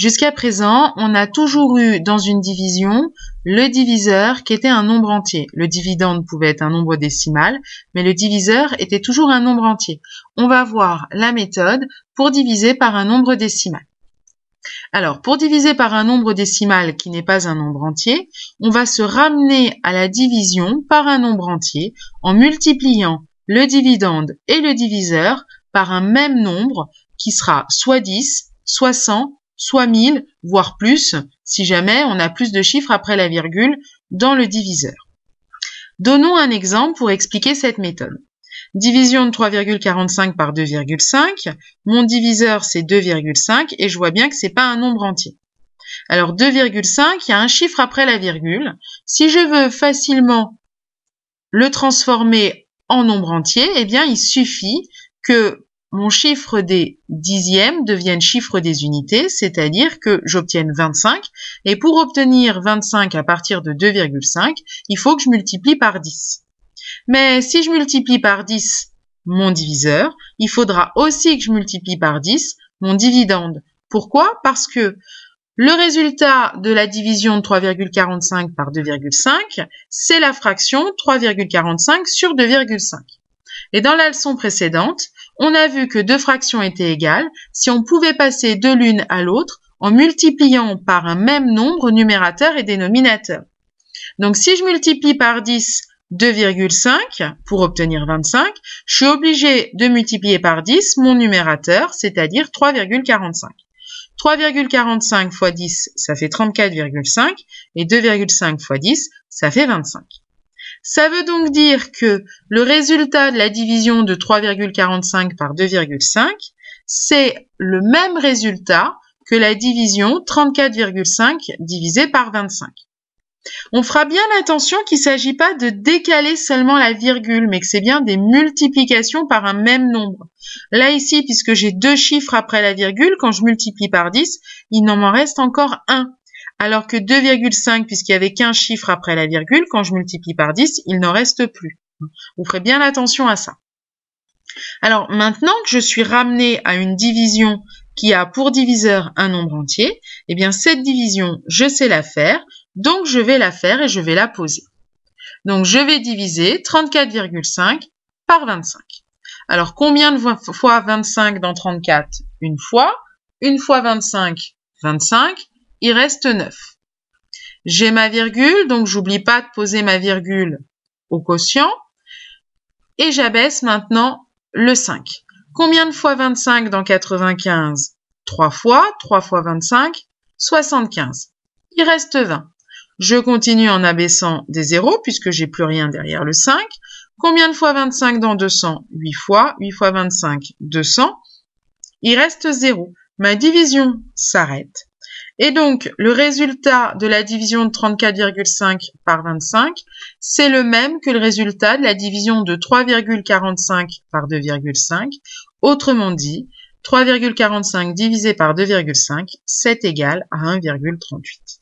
Jusqu'à présent, on a toujours eu dans une division le diviseur qui était un nombre entier. Le dividende pouvait être un nombre décimal, mais le diviseur était toujours un nombre entier. On va voir la méthode pour diviser par un nombre décimal. Alors, pour diviser par un nombre décimal qui n'est pas un nombre entier, on va se ramener à la division par un nombre entier en multipliant le dividende et le diviseur par un même nombre qui sera soit 10, soit 100, soit 1000, voire plus, si jamais on a plus de chiffres après la virgule dans le diviseur. Donnons un exemple pour expliquer cette méthode. Division de 3,45 par 2,5. Mon diviseur, c'est 2,5 et je vois bien que c'est pas un nombre entier. Alors 2,5, il y a un chiffre après la virgule. Si je veux facilement le transformer en nombre entier, eh bien, il suffit que mon chiffre des dixièmes devienne chiffre des unités, c'est-à-dire que j'obtienne 25. Et pour obtenir 25 à partir de 2,5, il faut que je multiplie par 10. Mais si je multiplie par 10 mon diviseur, il faudra aussi que je multiplie par 10 mon dividende. Pourquoi? Parce que le résultat de la division de 3,45 par 2,5, c'est la fraction 3,45 sur 2,5. Et dans la leçon précédente, on a vu que deux fractions étaient égales si on pouvait passer de l'une à l'autre en multipliant par un même nombre numérateur et dénominateur. Donc si je multiplie par 10 2,5 pour obtenir 25, je suis obligé de multiplier par 10 mon numérateur, c'est-à dire 3,45. 3,45 fois 10, ça fait 34,5 et 2,5 fois 10, ça fait 25. Ça veut donc dire que le résultat de la division de 3,45 par 2,5, c'est le même résultat que la division 34,5 divisé par 25. On fera bien attention qu'il ne s'agit pas de décaler seulement la virgule, mais que c'est bien des multiplications par un même nombre. Là ici, puisque j'ai deux chiffres après la virgule, quand je multiplie par 10, il m'en reste encore un. Alors que 2,5, puisqu'il n'y avait qu'un chiffre après la virgule, quand je multiplie par 10, il n'en reste plus. Vous ferez bien attention à ça. Alors maintenant que je suis ramenée à une division qui a pour diviseur un nombre entier, eh bien cette division, je sais la faire, donc je vais la faire et je vais la poser. Donc je vais diviser 34,5 par 25. Alors combien de fois 25 dans 34? Une fois. Une fois 25, 25. Il reste 9. J'ai ma virgule, donc j'oublie pas de poser ma virgule au quotient. Et j'abaisse maintenant le 5. Combien de fois 25 dans 95? 3 fois. 3 fois 25, 75. Il reste 20. Je continue en abaissant des zéros puisque j'ai plus rien derrière le 5. Combien de fois 25 dans 200? 8 fois. 8 fois 25, 200. Il reste 0. Ma division s'arrête. Et donc, le résultat de la division de 34,5 par 25, c'est le même que le résultat de la division de 3,45 par 2,5. Autrement dit, 3,45 divisé par 2,5, c'est égal à 1,38.